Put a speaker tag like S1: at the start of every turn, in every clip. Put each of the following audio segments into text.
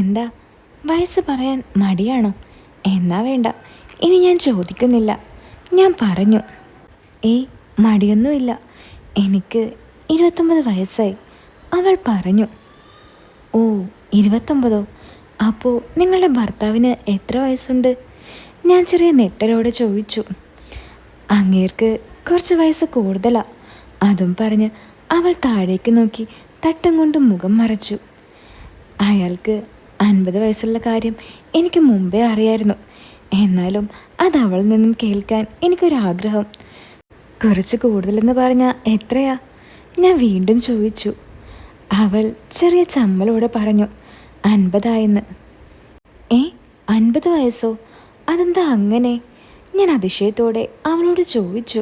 S1: എന്താ, വയസ്സ് പറയാൻ മടിയാണോ? എന്നാ വേണ്ട, ഇനി ഞാൻ ചോദിക്കുന്നില്ല. ഞാൻ പറഞ്ഞു. മടിയൊന്നുമില്ല, എനിക്ക് 29 വയസ്സായി, അവൾ പറഞ്ഞു. ഓ, 29ഓ? അപ്പോൾ നിങ്ങളുടെ ഭർത്താവിന് എത്ര വയസ്സുണ്ട്? ഞാൻ ചെറിയ നെട്ടലോടെ ചോദിച്ചു. അങ്ങേർക്ക് കുറച്ച് വയസ്സ് കൂടുതലാ, അതും പറഞ്ഞ് അവൾ താഴേക്ക് നോക്കി തട്ടം കൊണ്ട് മുഖം മറച്ചു. അയാൾക്ക് 50 വയസ്സുള്ള കാര്യം എനിക്ക് മുമ്പേ അറിയായിരുന്നു. എന്നാലും അത് അവളിൽ നിന്നും കേൾക്കാൻ എനിക്കൊരാഗ്രഹം. കുറച്ച് കൂടുതലെന്ന് പറഞ്ഞാൽ എത്രയാ? ഞാൻ വീണ്ടും ചോദിച്ചു. അവൾ ചെറിയ ചമ്മലോടെ പറഞ്ഞു, 50 50 വയസ്സോ? അതെന്താ അങ്ങനെ? ഞാൻ അതിശയത്തോടെ അവളോട് ചോദിച്ചു.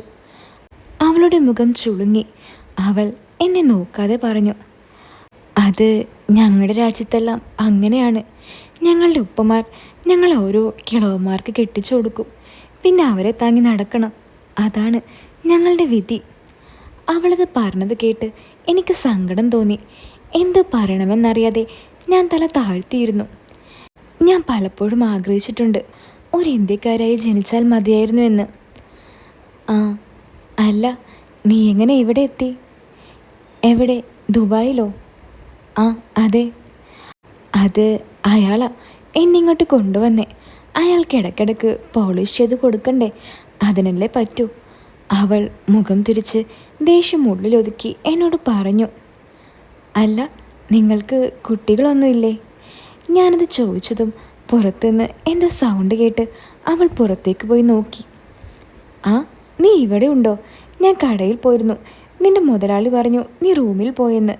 S1: അവളുടെ മുഖം ചുളുങ്ങി. അവൾ എന്നെ നോക്കാതെ പറഞ്ഞു, അത് ഞങ്ങളുടെ രാജ്യത്തെല്ലാം അങ്ങനെയാണ്. ഞങ്ങളുടെ ഉപ്പമാർ ഞങ്ങൾ ഓരോ കിളവന്മാർക്ക് കെട്ടിച്ചു കൊടുക്കും, പിന്നെ അവരെ താങ്ങി നടക്കണം. അതാണ് ഞങ്ങളുടെ വിധി. അവളത് പറഞ്ഞത് കേട്ട് എനിക്ക് സങ്കടം തോന്നി. എന്ത് പറയണമെന്നറിയാതെ ഞാൻ തല താഴ്ത്തിയിരുന്നു. ഞാൻ പലപ്പോഴും ആഗ്രഹിച്ചിട്ടുണ്ട്, ഒരു ഇന്ത്യക്കാരായി ജനിച്ചാൽ മതിയായിരുന്നു എന്ന്. അല്ല, നീ എങ്ങനെ ഇവിടെ എത്തി? എവിടെ, ദുബായിലോ? അതെ. അത് അയാളാ എന്നിങ്ങോട്ട് കൊണ്ടുവന്നേ. അയാൾക്ക് ഇടയ്ക്കിടയ്ക്ക് പോളിഷ് ചെയ്ത് കൊടുക്കണ്ടേ, അതിനല്ലേ പറ്റൂ. അവൾ മുഖം തിരിച്ച് ദേഷ്യം ഉള്ളിലൊതുക്കി എന്നോട് പറഞ്ഞു. അല്ല, നിങ്ങൾക്ക് കുട്ടികളൊന്നുമില്ലേ? ഞാനത് ചോദിച്ചതും പുറത്തുനിന്ന് എന്തോ സൗണ്ട് കേട്ട് അവൾ പുറത്തേക്ക് പോയി നോക്കി. നീ ഇവിടെ ഉണ്ടോ? ഞാൻ കടയിൽ പോയിരുന്നു. നിന്റെ മുതലാളി പറഞ്ഞു നീ റൂമിൽ പോയെന്ന്.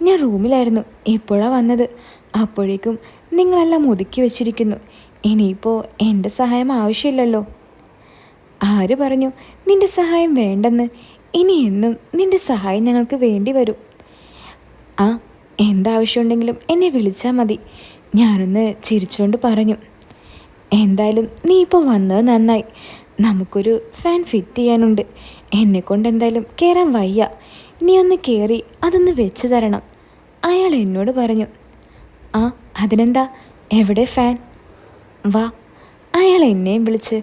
S1: ഞാൻ റൂമിലായിരുന്നു, എപ്പോഴാണ് വന്നത്. അപ്പോഴേക്കും നിങ്ങളെല്ലാം ഒതുക്കി വെച്ചിരിക്കുന്നു. ഇനിയിപ്പോൾ എൻ്റെ സഹായം ആവശ്യമില്ലല്ലോ. ആര് പറഞ്ഞു നിന്റെ സഹായം വേണ്ടെന്ന്? ഇനി എന്നും നിന്റെ സഹായം ഞങ്ങൾക്ക് വേണ്ടി വരും. എന്താവശ്യമുണ്ടെങ്കിലും എന്നെ വിളിച്ചാൽ മതി. ഞാനൊന്ന് ചിരിച്ചുകൊണ്ട് പറഞ്ഞു. എന്തായാലും നീ ഇപ്പോൾ വന്നത് നന്നായി. നമുക്കൊരു ഫാൻ ഫിറ്റ് ചെയ്യാനുണ്ട്. എന്നെക്കൊണ്ട് എന്തായാലും കയറാൻ വയ്യ. നീ ഒന്ന് കയറി അതൊന്ന് വെച്ച് തരണം, അയാൾ എന്നോട് പറഞ്ഞു. അതിനെന്താ, എവിടെ ഫാൻ? വാ. അയാൾ എന്നെയും വിളിച്ച്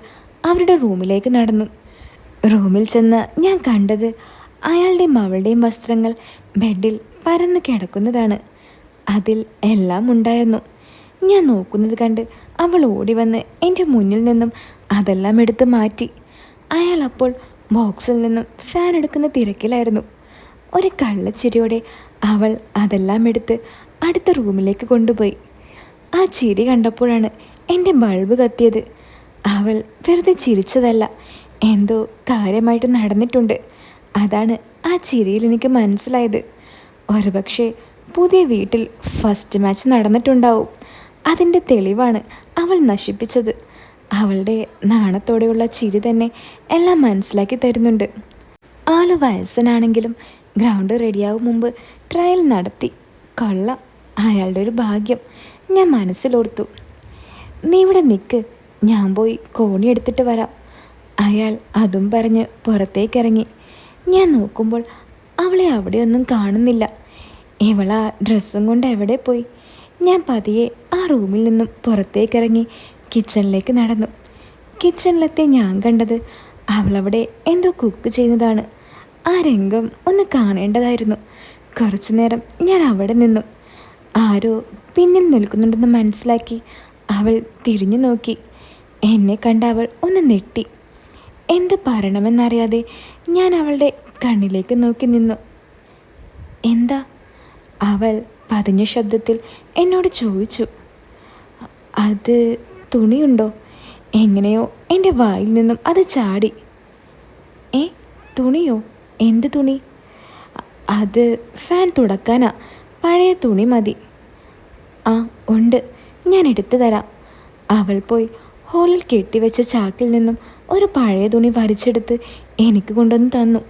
S1: അവരുടെ റൂമിലേക്ക് നടന്നു. റൂമിൽ ചെന്ന് ഞാൻ കണ്ടത് അയാളുടെയും അവളുടെയും വസ്ത്രങ്ങൾ ബെഡിൽ പരന്ന് കിടക്കുന്നതാണ്. അതിൽ എല്ലാം ഉണ്ടായിരുന്നു. ഞാൻ നോക്കുന്നത് കണ്ട് അവൾ ഓടി വന്ന് എൻ്റെ മുന്നിൽ നിന്നും അതെല്ലാം എടുത്ത് മാറ്റി. അയാൾ അപ്പോൾ ബോക്സിൽ നിന്നും ഫാൻ എടുക്കുന്ന തിരക്കിലായിരുന്നു. ഒരു കള്ളച്ചിരിയോടെ അവൾ അതെല്ലാം എടുത്ത് അടുത്ത റൂമിലേക്ക് കൊണ്ടുപോയി. ആ ചിരി കണ്ടപ്പോഴാണ് എൻ്റെ ബൾബ് കത്തിയത്. അവൾ വെറുതെ ചിരിച്ചതല്ല, എന്തോ കാര്യമായിട്ട് നടന്നിട്ടുണ്ട്. അതാണ് ആ ചിരിയിൽ എനിക്ക് മനസ്സിലായത്. ഒരുപക്ഷെ പുതിയ വീട്ടിൽ ഫസ്റ്റ് മാച്ച് നടന്നിട്ടുണ്ടാവും. അതിൻ്റെ തെളിവാണ് അവൾ നശിപ്പിച്ചത്. അവളുടെ നാണത്തോടെയുള്ള ചിരി തന്നെ എല്ലാം മനസ്സിലാക്കി തരുന്നുണ്ട്. ആള് വയസ്സനാണെങ്കിലും ഗ്രൗണ്ട് റെഡിയാവും മുമ്പ് ട്രയൽ നടത്തി. കൊള്ളാം, അയാളുടെ ഒരു ഭാഗ്യം, ഞാൻ മനസ്സിലോർത്തു. നീ ഇവിടെ നിൽക്ക്, ഞാൻ പോയി കോണി എടുത്തിട്ട് വരാം. അയാൾ അതും പറഞ്ഞ് പുറത്തേക്കിറങ്ങി. ഞാൻ നോക്കുമ്പോൾ അവളെ അവിടെയൊന്നും കാണുന്നില്ല. ഇവളാ ഡ്രസ്സും കൊണ്ട് എവിടെ പോയി? ഞാൻ പതിയെ ആ റൂമിൽ നിന്നും പുറത്തേക്കിറങ്ങി കിച്ചണിലേക്ക് നടന്നു. കിച്ചണിലെത്തി ഞാൻ കണ്ടത് അവളവിടെ എന്തോ കുക്ക് ചെയ്യുന്നതാണ്. ആ രംഗം ഒന്ന് കാണേണ്ടതായിരുന്നു. കുറച്ചു നേരം ഞാൻ അവിടെ നിന്നു. ആരോ പിന്നിൽ നിൽക്കുന്നുണ്ടെന്ന് മനസ്സിലാക്കി അവൾ തിരിഞ്ഞു നോക്കി. എന്നെ കണ്ട അവൾ ഒന്ന് നെട്ടി. എന്ത് പറയണമെന്നറിയാതെ ഞാൻ അവളുടെ കണ്ണിലേക്ക് നോക്കി നിന്നു. എന്താ? അവൾ പതിഞ്ഞ ശബ്ദത്തിൽ എന്നോട് ചോദിച്ചു. അത് തുണിയുണ്ടോ? എങ്ങനെയോ എൻ്റെ വായിൽ നിന്നും അത് ചാടി. തുണിയോ? എന്ത് തുണി? അത് ഫാൻ തുടക്കാനാ, പഴയ തുണി മതി. ഉണ്ട്, ഞാൻ എടുത്തു തരാം. അവൾ പോയി ഹോളിൽ കെട്ടിവെച്ച ചാക്കിൽ നിന്നും ഒരു പഴയ തുണി വലിച്ചെടുത്ത് എനിക്ക് കൊണ്ടുവന്ന് തന്നു.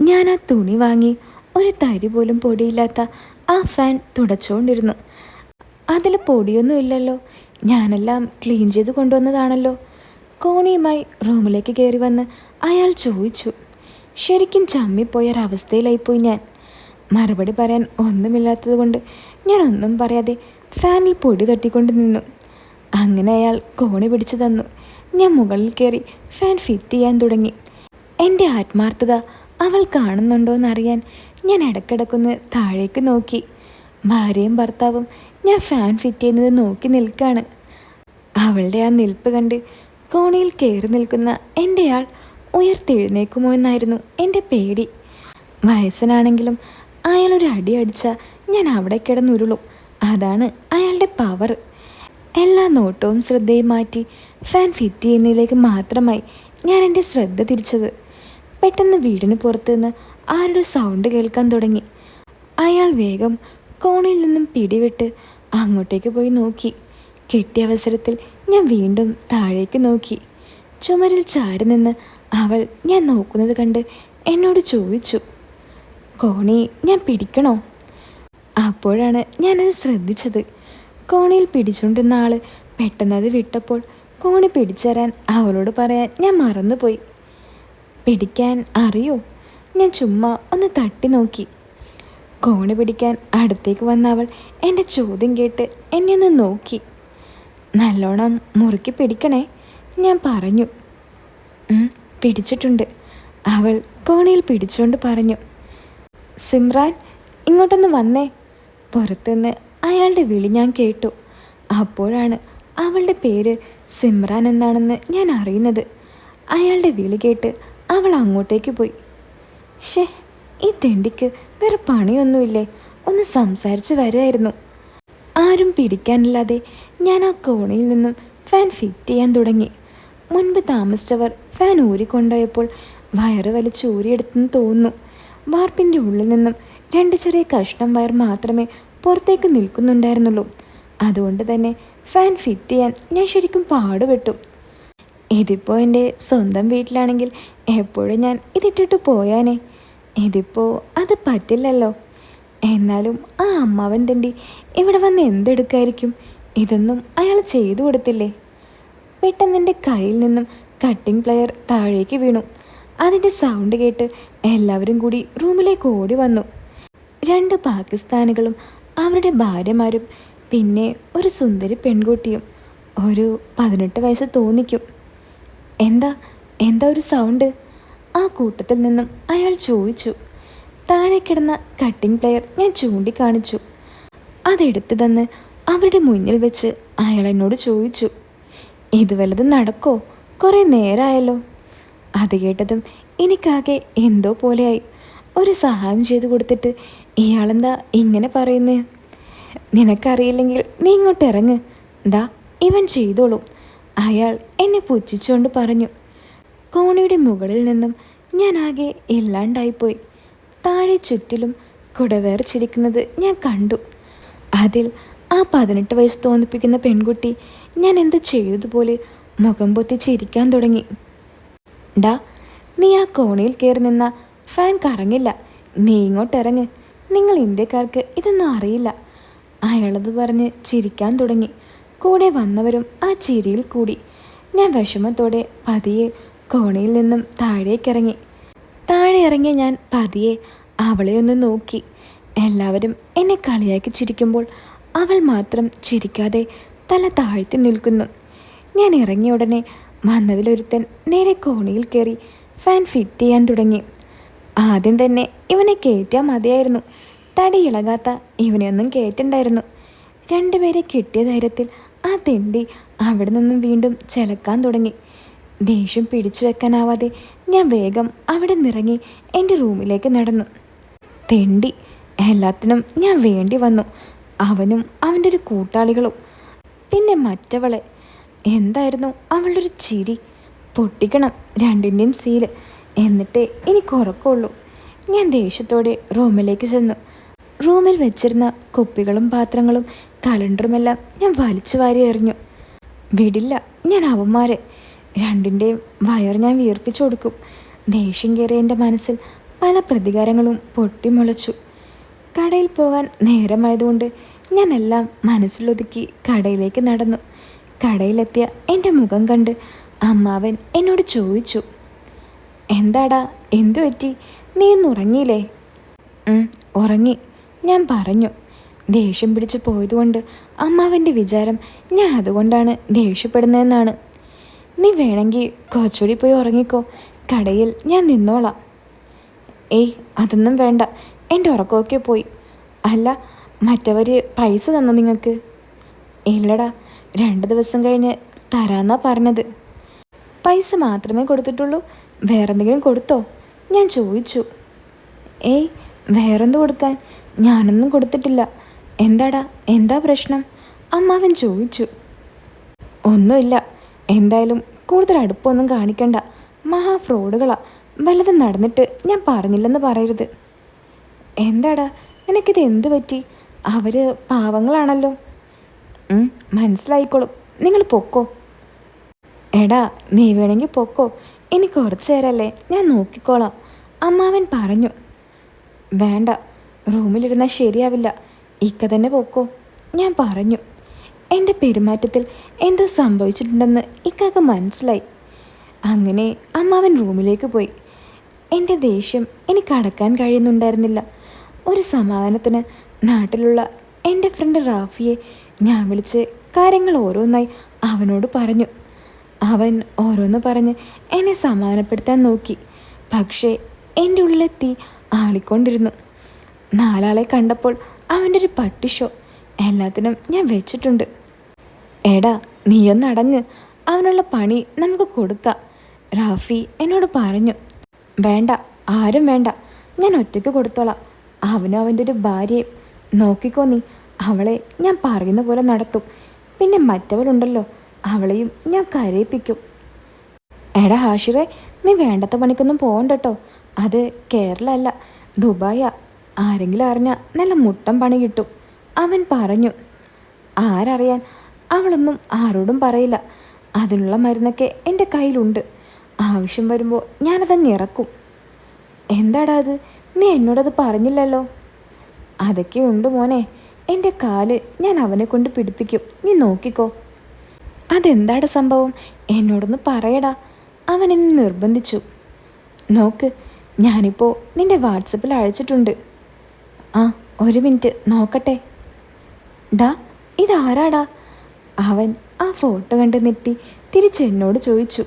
S1: ഞാൻ ആ തുണി വാങ്ങി ഒരു തരി പോലും പൊടിയില്ലാത്ത ആ ഫാൻ തുടച്ചുകൊണ്ടിരുന്നു. അതിൽ പൊടിയൊന്നും ഇല്ലല്ലോ, ഞാനെല്ലാം ക്ലീൻ ചെയ്ത് കൊണ്ടുവന്നതാണല്ലോ. കോണിയുമായി റൂമിലേക്ക് കയറി വന്ന് അയാൾ ചോദിച്ചു. ശരിക്കും ചമ്മിപ്പോയൊരവസ്ഥയിലായിപ്പോയി ഞാൻ. മറുപടി പറയാൻ ഒന്നുമില്ലാത്തത് കൊണ്ട് ഞാനൊന്നും പറയാതെ ഫാനിൽ പൊടി തട്ടിക്കൊണ്ട് നിന്നു. അങ്ങനെ അയാൾ കോണി പിടിച്ചു തന്നു. ഞാൻ മുകളിൽ കയറി ഫാൻ ഫിറ്റ് ചെയ്യാൻ തുടങ്ങി. എൻ്റെ ആത്മാർത്ഥത അവൾ കാണുന്നുണ്ടോയെന്നറിയാൻ ഞാൻ ഇടയ്ക്കിടയ്ക്കൊന്ന് താഴേക്ക് നോക്കി. ഭാര്യയും ഭർത്താവും ഞാൻ ഫാൻ ഫിറ്റ് ചെയ്യുന്നത് നോക്കി നിൽക്കാണ്. അവളുടെ ആ നിൽപ്പ് കണ്ട് കോണിയിൽ കയറി നിൽക്കുന്ന എൻ്റെ ആൾ ഉയർത്തെഴുന്നേക്കുമോ എന്നായിരുന്നു എൻ്റെ പേടി. വയസ്സനാണെങ്കിലും അയാളൊരു അടി അടിച്ചാൽ ഞാൻ അവിടെ കിടന്നുരുളും. അതാണ് അയാളുടെ പവർ. എല്ലാ നോട്ടവും ശ്രദ്ധയും മാറ്റി ഫാൻ ഫിറ്റ് ചെയ്യുന്നതിലേക്ക് മാത്രമായി ഞാൻ എൻ്റെ ശ്രദ്ധ തിരിച്ചത്. പെട്ടെന്ന് വീടിന് പുറത്തു നിന്ന് ആരുടെ സൗണ്ട് കേൾക്കാൻ തുടങ്ങി. അയാൾ വേഗം കോണിൽ നിന്നും പിടിവിട്ട് അങ്ങോട്ടേക്ക് പോയി നോക്കി. കിട്ടിയ അവസരത്തിൽ ഞാൻ വീണ്ടും താഴേക്ക് നോക്കി. ചുമരിൽ ചാരി നിന്ന് അവൾ ഞാൻ നോക്കുന്നത് കണ്ട് എന്നോട് ചോദിച്ചു, കോണി ഞാൻ പിടിക്കണോ? അപ്പോഴാണ് ഞാനത് ശ്രദ്ധിച്ചത്. കോണിയിൽ പിടിച്ചുകൊണ്ടിരുന്ന ആൾ പെട്ടെന്നത് വിട്ടപ്പോൾ കോണി പിടിച്ചേരാൻ അവളോട് പറയാൻ ഞാൻ മറന്നുപോയി. പിടിക്കാൻ അറിയോ? ഞാൻ ചുമ്മാ ഒന്ന് തട്ടി നോക്കി. കോണി പിടിക്കാൻ അടുത്തേക്ക് വന്ന അവൾ എൻ്റെ ചോദ്യം കേട്ട് എന്നെ ഒന്ന് നോക്കി. നല്ലോണം മുറുക്കി പിടിക്കണേ, ഞാൻ പറഞ്ഞു. പിടിച്ചിട്ടുണ്ട്, അവൾ കോണിയിൽ പിടിച്ചുകൊണ്ട് പറഞ്ഞു. സിമ്രാൻ, ഇങ്ങോട്ടൊന്ന് വന്നേ. പുറത്തുനിന്ന് അയാളുടെ വിളി ഞാൻ കേട്ടു. അപ്പോഴാണ് അവളുടെ പേര് സിമ്രാൻ എന്നാണെന്ന് ഞാൻ അറിയുന്നത്. അയാളുടെ വിളി കേട്ട് അവൾ അങ്ങോട്ടേക്ക് പോയി. ഷേ, ഈ തെണ്ടിക്ക് വേറെ പണിയൊന്നുമില്ലേ? ഒന്ന് സംസാരിച്ച് വരുമായിരുന്നു. ആരും പിടിക്കാനില്ലാതെ ഞാൻ ആ കോണിയിൽ നിന്നും ഫാൻ ഫിറ്റ് ചെയ്യാൻ തുടങ്ങി. മുൻപ് താമസിച്ചവർ ഫാൻ ഊരിക്കൊണ്ടുപോയപ്പോൾ വയറ് വലിച്ച് ഊരിയെടുത്തെന്ന് തോന്നുന്നു. വാർപ്പിൻ്റെ ഉള്ളിൽ നിന്നും 2 ചെറിയ കഷ്ണം വയർ മാത്രമേ പുറത്തേക്ക് നിൽക്കുന്നുണ്ടായിരുന്നുള്ളൂ. അതുകൊണ്ട് തന്നെ ഫാൻ ഫിറ്റ് ചെയ്യാൻ ഞാൻ ശരിക്കും പാടുപെട്ടു. ഇതിപ്പോൾ എൻ്റെ സ്വന്തം വീട്ടിലാണെങ്കിൽ എപ്പോഴും ഞാൻ ഇതിട്ടിട്ട് പോയാനേ. ഇതിപ്പോൾ അത് പറ്റില്ലല്ലോ. എന്നാലും ആ അമ്മാവൻ തണ്ടി ഇവിടെ വന്ന് എന്തെടുക്കായിരിക്കും? ഇതൊന്നും അയാൾ ചെയ്തു കൊടുത്തില്ലേ? പെട്ടെന്ന് എൻ്റെ കയ്യിൽ നിന്നും കട്ടിംഗ് പ്ലെയർ താഴേക്ക് വീണു. അതിൻ്റെ സൗണ്ട് കേട്ട് എല്ലാവരും കൂടി റൂമിലേക്ക് ഓടി വന്നു. 2 പാകിസ്ഥാനികളും അവരുടെ ഭാര്യമാരും പിന്നെ ഒരു സുന്ദരി പെൺകുട്ടിയും. ഒരു 18 വയസ്സ് തോന്നിക്കും. എന്താ ഒരു സൗണ്ട്? ആ കൂട്ടത്തിൽ നിന്നും അയാൾ ചോദിച്ചു. താഴെ കിടന്ന കട്ടിംഗ് പ്ലെയർ ഞാൻ ചൂണ്ടിക്കാണിച്ചു. അതെടുത്തു തന്ന് അവരുടെ മുന്നിൽ വെച്ച് അയാൾ എന്നോട് ചോദിച്ചു, ഇത് വല്ലതും നടക്കോ? കുറേ നേരമായല്ലോ. അത് കേട്ടതും എനിക്കാകെ എന്തോ പോലെയായി. ഒരു സഹായം ചെയ്തു കൊടുത്തിട്ട് ഇയാളെന്താ ഇങ്ങനെ പറയുന്നേ? നിനക്കറിയില്ലെങ്കിൽ നീ ഇങ്ങോട്ട് ഇറങ്ങ്, ദാ ഇവൻ ചെയ്തോളൂ, അയാൾ എന്നെ പുച്ഛിച്ചുകൊണ്ട് പറഞ്ഞു. കോണിയുടെ മുകളിൽ നിന്നും ഞാൻ ആകെ ഇല്ലാണ്ടായിപ്പോയി. താഴെ ചുറ്റിലും കുടവേർച്ചിരിക്കുന്നത് ഞാൻ കണ്ടു. അതിൽ ആ 18 വയസ്സ് തോന്നിപ്പിക്കുന്ന പെൺകുട്ടി ഞാൻ എന്തോ ചെയ്തതുപോലെ മുഖം പൊത്തി ചിരിക്കാൻ തുടങ്ങി. ഡാ, നീ ആ കോണിയിൽ കയറി നിന്ന ഫാൻ കറങ്ങില്ല, നീ ഇങ്ങോട്ടിറങ്ങ്, നിങ്ങൾ ഇന്ത്യക്കാർക്ക് ഇതൊന്നും അറിയില്ല. അയാളത് പറഞ്ഞ് ചിരിക്കാൻ തുടങ്ങി. കൂടെ വന്നവരും ആ ചിരിയിൽ കൂടി. ഞാൻ വിഷമത്തോടെ പതിയെ കോണിയിൽ നിന്നും താഴേക്കിറങ്ങി. താഴെ ഇറങ്ങിയ ഞാൻ പതിയെ അവളെ ഒന്ന് നോക്കി. എല്ലാവരും എന്നെ കളിയാക്കി ചിരിക്കുമ്പോൾ അവൾ മാത്രം ചിരിക്കാതെ തല താഴ്ത്തി നിൽക്കുന്നു. ഞാൻ ഇറങ്ങിയ ഉടനെ വന്നതിലൊരുത്തൻ നേരെ കോണിയിൽ കയറി ഫാൻ ഫിറ്റ് ചെയ്യാൻ തുടങ്ങി. ആദ്യം തന്നെ ഇവനെ കയറ്റാൻ മതിയായിരുന്നു. തടി ഇളകാത്ത ഇവനെയൊന്നും കയറ്റണ്ടായിരുന്നു. 2 പേരെ കിട്ടിയ ധൈര്യത്തിൽ ആ തെണ്ടി അവിടെ നിന്നും വീണ്ടും ചിലക്കാൻ തുടങ്ങി. ദേഷ്യം പിടിച്ചു വെക്കാനാവാതെ ഞാൻ വേഗം അവിടെ നിന്നിറങ്ങി എൻ്റെ റൂമിലേക്ക് നടന്നു. തെണ്ടി, എല്ലാത്തിനും ഞാൻ വേണ്ടി വന്നു. അവനും അവൻ്റെ ഒരു കൂട്ടാളികളും. പിന്നെ മറ്റവളെ, എന്തായിരുന്നു അവളുടെ ഒരു ചിരി! പൊട്ടിക്കണം 2ൻ്റെയും സീല്, എന്നിട്ടേ എനിക്ക് ഉറക്കമുള്ളൂ. ഞാൻ ദേഷ്യത്തോടെ റൂമിലേക്ക് ചെന്നു. റൂമിൽ വെച്ചിരുന്ന കുപ്പികളും പാത്രങ്ങളും കലണ്ടറുമെല്ലാം ഞാൻ വലിച്ചു വാരി എറിഞ്ഞു. വിടില്ല ഞാൻ അവന്മാരെ. 2ൻ്റെയും വയർ ഞാൻ വീർപ്പിച്ചു കൊടുക്കും. ദേഷ്യം കയറിയ എൻ്റെ മനസ്സിൽ പല പ്രതികാരങ്ങളും പൊട്ടിമുളച്ചു. കടയിൽ പോകാൻ നേരമായതുകൊണ്ട് ഞാൻ എല്ലാം മനസ്സിലൊതുക്കി കടയിലേക്ക് നടന്നു. കടയിലെത്തിയ എൻ്റെ മുഖം കണ്ട് അമ്മാവൻ എന്നോട് ചോദിച്ചു, എന്താടാ, എന്തു പറ്റി? നീ ഇന്ന് ഉറങ്ങിയില്ലേ? ഉറങ്ങി, ഞാൻ പറഞ്ഞു. ദേഷ്യം പിടിച്ച് പോയതുകൊണ്ട് അമ്മാവൻ്റെ വിചാരം ഞാൻ അതുകൊണ്ടാണ് ദേഷ്യപ്പെടുന്നതെന്നാണ്. നീ വേണമെങ്കിൽ കുറച്ചുകൂടി പോയി ഉറങ്ങിക്കോ, കടയിൽ ഞാൻ നിന്നോളാം. ഏയ് അതൊന്നും വേണ്ട, എൻ്റെ ഉറക്കമൊക്കെ പോയി. അല്ല, മറ്റവർ പൈസ തന്നോ നിങ്ങൾക്ക്? ഇല്ലടാ, 2 ദിവസം കഴിഞ്ഞ് തരാന്നാ പറഞ്ഞത്. പൈസ മാത്രമേ കൊടുത്തിട്ടുള്ളൂ, വേറെന്തെങ്കിലും കൊടുത്തോ? ഞാൻ ചോദിച്ചു. ഏയ് വേറെന്ത് കൊടുക്കാൻ, ഞാനൊന്നും കൊടുത്തിട്ടില്ല. എന്താടാ, എന്താ പ്രശ്നം? അമ്മാവൻ ചോദിച്ചു. ഒന്നുമില്ല, എന്തായാലും കൂടുതൽ അടുപ്പമൊന്നും കാണിക്കണ്ട. മഹാ ഫ്രോഡുകളാ, വല്ലതും നടന്നിട്ട് ഞാൻ പറഞ്ഞില്ലെന്ന് പറയരുത്. എന്താടാ, നിനക്കിത് എന്ത് പറ്റി? അവർ പാവങ്ങളാണല്ലോ. മനസ്സിലായിക്കോളും, നിങ്ങൾ പൊക്കോ. എടാ, നീ വേണമെങ്കിൽ പൊക്കോ, ഇനി കുറച്ച് നേരമല്ലേ, ഞാൻ നോക്കിക്കോളാം, അമ്മാവൻ പറഞ്ഞു. വേണ്ട, റൂമിലിരുന്നാൽ ശരിയാവില്ല, ഇക്ക തന്നെ പൊക്കോ, ഞാൻ പറഞ്ഞു. എൻ്റെ പെരുമാറ്റത്തിൽ എന്തോ സംഭവിച്ചിട്ടുണ്ടെന്ന് ഇക്കാക്ക് മനസ്സിലായി. അങ്ങനെ അമ്മാവൻ റൂമിലേക്ക് പോയി. എൻ്റെ ദേഷ്യം എനിക്ക് അടക്കാൻ കഴിയുന്നുണ്ടായിരുന്നില്ല. ഒരു സമാധാനത്തിന് നാട്ടിലുള്ള എൻ്റെ ഫ്രണ്ട് റാഫിയെ ഞാൻ വിളിച്ച് കാര്യങ്ങൾ ഓരോന്നായി അവനോട് പറഞ്ഞു. അവൻ ഓരോന്ന് പറഞ്ഞ് എന്നെ സമാധാനപ്പെടുത്താൻ നോക്കി. പക്ഷേ എൻ്റെ ഉള്ളിലെത്തി ആളിക്കൊണ്ടിരുന്നു. 4 ആളെ കണ്ടപ്പോൾ അവൻ്റെ ഒരു പട്ടിഷോ എല്ലാത്തിനും ഞാൻ വെച്ചിട്ടുണ്ട്. എടാ, നീയൊന്നടങ്ങ്, അവനുള്ള പണി നമുക്ക് കൊടുക്കാം, റാഫി എന്നോട് പറഞ്ഞു. വേണ്ട, ആരും വേണ്ട, ഞാൻ ഒറ്റയ്ക്ക് കൊടുത്തോളാം. അവനും അവൻ്റെ ഒരു ഭാര്യയെ നോക്കിക്കോ. നീ അവളെ ഞാൻ പറയുന്ന പോലെ നടത്തും. പിന്നെ മറ്റവളുണ്ടല്ലോ, അവളെയും ഞാൻ കരയിപ്പിക്കും. എടാ ഹാഷിറെ, നീ വേണ്ടാത്ത പണിക്കൊന്നും പോകണ്ട കേട്ടോ. അത് കേരള അല്ല, ദുബായാ. ആരെങ്കിലും അറിഞ്ഞാൽ നല്ല മുട്ടം പണി കിട്ടും, അവൻ പറഞ്ഞു. ആരറിയാൻ, അവളൊന്നും ആരോടും പറയില്ല. അതിനുള്ള മരുന്നൊക്കെ എൻ്റെ കയ്യിലുണ്ട്. ആവശ്യം വരുമ്പോൾ ഞാനതങ്ങ് ഇറക്കും. എന്താടാ അത്, നീ എന്നോടത് പറഞ്ഞില്ലല്ലോ? അതൊക്കെ ഉണ്ട് മോനെ, എൻ്റെ കാല് ഞാൻ അവനെ കൊണ്ട് പിടിപ്പിക്കും, നീ നോക്കിക്കോ. അതെന്താടാ സംഭവം, എന്നോടൊന്ന് പറയടാ, അവൻ എന്നെ നിർബന്ധിച്ചു. നോക്ക്, ഞാനിപ്പോൾ നിൻ്റെ വാട്സപ്പിൽ അയച്ചിട്ടുണ്ട്. ആ, 1 മിനിറ്റ് നോക്കട്ടെ. ഡാ, ഇതാരാടാ? അവൻ ആ ഫോട്ടോ കണ്ട് നെട്ടി തിരിച്ചെന്നോട് ചോദിച്ചു.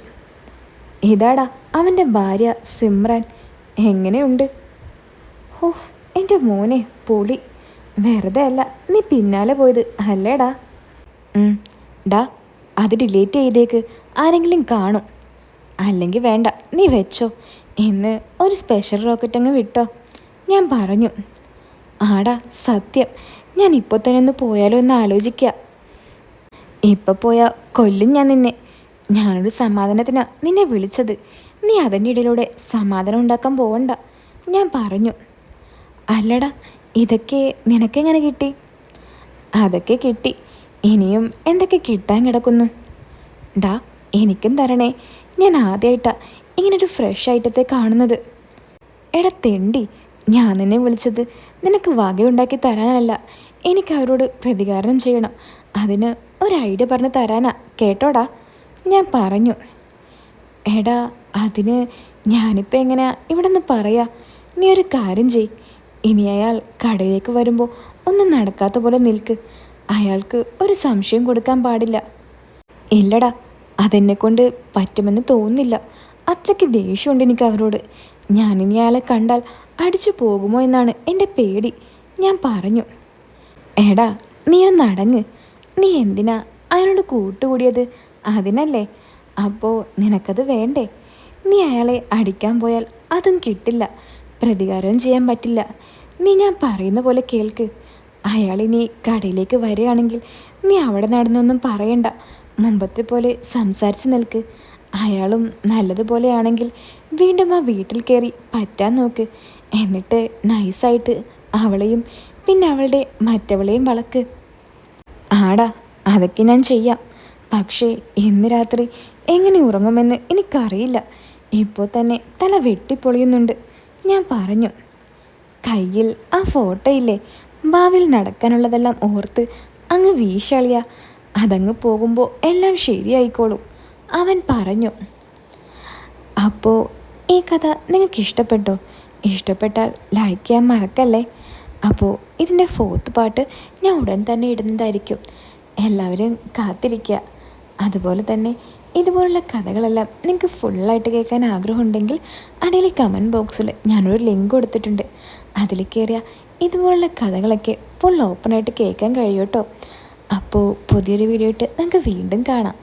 S1: ഇതാടാ അവൻ്റെ ഭാര്യ സിമ്രാൻ. എങ്ങനെയുണ്ട്? ഹോ, എൻ്റെ മോനെ പൊളി. വെറുതെ അല്ല നീ പിന്നാലെ പോയത് അല്ലേടാ? ഡാ, അത് ഡിലീറ്റ് ചെയ്തേക്ക്, ആരെങ്കിലും കാണും. അല്ലെങ്കിൽ വേണ്ട, നീ വെച്ചോ. ഇന്ന് ഒരു സ്പെഷ്യൽ റോക്കറ്റ് അങ്ങ് വിട്ടോ, ഞാൻ പറഞ്ഞു. ആടാ സത്യം, ഞാൻ ഇപ്പോൾ തന്നെ ഒന്ന് പോയാലോ എന്ന് ആലോചിക്കുക. ഇപ്പം പോയാൽ കൊല്ലും ഞാൻ നിന്നെ. ഞാനൊരു സമാധാനത്തിനാണ് നിന്നെ വിളിച്ചത്, നീ അതിൻ്റെ ഇടയിലൂടെ സമാധാനം ഉണ്ടാക്കാൻ പോവണ്ട, ഞാൻ പറഞ്ഞു. അല്ലടാ, ഇതൊക്കെ നിനക്കെങ്ങനെ കിട്ടി? അതൊക്കെ കിട്ടി, ഇനിയും എന്തൊക്കെ കിട്ടാൻ കിടക്കുന്നു. ഡാ, എനിക്കും തരണേ, ഞാൻ ആദ്യമായിട്ടാണ് ഇങ്ങനൊരു ഫ്രഷ് ഐറ്റത്തെ കാണുന്നത്. എടാ തെണ്ടി, ഞാൻ നിന്നെ വിളിച്ചത് നിനക്ക് വകയുണ്ടാക്കി തരാനല്ല, എനിക്ക് അവരോട് പ്രതികാരം ചെയ്യണം. അതിന് ഒരു ഐഡിയ പറഞ്ഞ് തരാനാ, കേട്ടോടാ, ഞാൻ പറഞ്ഞു. എടാ, അതിന് ഞാനിപ്പോൾ എങ്ങനെയാ ഇവിടെ നിന്ന് പറയാ? നീ ഒരു കാര്യം ചെയ്, ഇനി അയാൾ കടയിലേക്ക് വരുമ്പോൾ ഒന്നും നടക്കാത്ത പോലെ നിൽക്ക്. അയാൾക്ക് ഒരു സംശയം കൊടുക്കാൻ പാടില്ല. ഇല്ലടാ, അതെന്നെക്കൊണ്ട് പറ്റുമെന്ന് തോന്നുന്നില്ല. അത്രയ്ക്ക് ദേഷ്യമുണ്ട് എനിക്ക് അവരോട്. ഞാനിനി അയാളെ കണ്ടാൽ അടിച്ചു പോകുമോ എന്നാണ് എൻ്റെ പേടി, ഞാൻ പറഞ്ഞു. എടാ, നീ ഒന്നടങ്ങ്. നീ എന്തിനാ അയാളോട് കൂട്ടുകൂടിയത്? അതിനല്ലേ? അപ്പോൾ നിനക്കത് വേണ്ടേ? നീ അയാളെ അടിക്കാൻ പോയാൽ അതും കിട്ടില്ല, പ്രതികാരവും ചെയ്യാൻ പറ്റില്ല. നീ ഞാൻ പറയുന്ന പോലെ കേൾക്ക്. അയാളിനി കടയിലേക്ക് വരികയാണെങ്കിൽ നീ അവിടെ നടന്നൊന്നും പറയണ്ട, മുമ്പത്തെ പോലെ സംസാരിച്ച് നിൽക്ക്. അയാളും നല്ലതുപോലെയാണെങ്കിൽ വീണ്ടും ആ വീട്ടിൽ കയറി പറ്റാൻ നോക്ക്. എന്നിട്ട് നൈസായിട്ട് അവളെയും പിന്നെ അവളുടെ മറ്റവളെയും വളക്ക്. ആടാ, അതൊക്കെ ഞാൻ ചെയ്യാം. പക്ഷേ ഇന്ന് രാത്രി എങ്ങനെ ഉറങ്ങുമെന്ന് എനിക്കറിയില്ല. ഇപ്പോൾ തന്നെ തല വെട്ടിപ്പൊളിയുന്നുണ്ട്, ഞാൻ പറഞ്ഞു. കയ്യിൽ ആ ഫോട്ടോ ഇല്ലേ, ഭാവിയിൽ നടക്കാനുള്ളതെല്ലാം ഓർത്ത് അങ്ങ് വീശളിയ. അതങ്ങ് പോകുമ്പോൾ എല്ലാം ശരിയായിക്കോളും, അവൻ പറഞ്ഞു. അപ്പോൾ ഈ കഥ നിങ്ങൾക്ക് ഇഷ്ടപ്പെട്ടോ? ഇഷ്ടപ്പെട്ടാൽ ലൈക്ക് ചെയ്യാൻ മറക്കല്ലേ. അപ്പോൾ ഇതിൻ്റെ 4th പാർട്ട് ഞാൻ ഉടൻ തന്നെ ഇടുന്നതായിരിക്കും. എല്ലാവരും കാത്തിരിക്കുക. അതുപോലെ തന്നെ ഇതുപോലുള്ള കഥകളെല്ലാം നിങ്ങൾക്ക് ഫുള്ളായിട്ട് കേൾക്കാൻ ആഗ്രഹമുണ്ടെങ്കിൽ അടിയിൽ കമൻറ്റ് ബോക്സിൽ ഞാനൊരു ലിങ്ക് കൊടുത്തിട്ടുണ്ട്. അതിൽ കയറിയാൽ ഇതുപോലുള്ള കഥകളൊക്കെ ഫുൾ ഓപ്പണായിട്ട് കേൾക്കാൻ കഴിയും കേട്ടോ. അപ്പോൾ പുതിയൊരു വീഡിയോ ഇട്ട് നമുക്ക് വീണ്ടും കാണാം.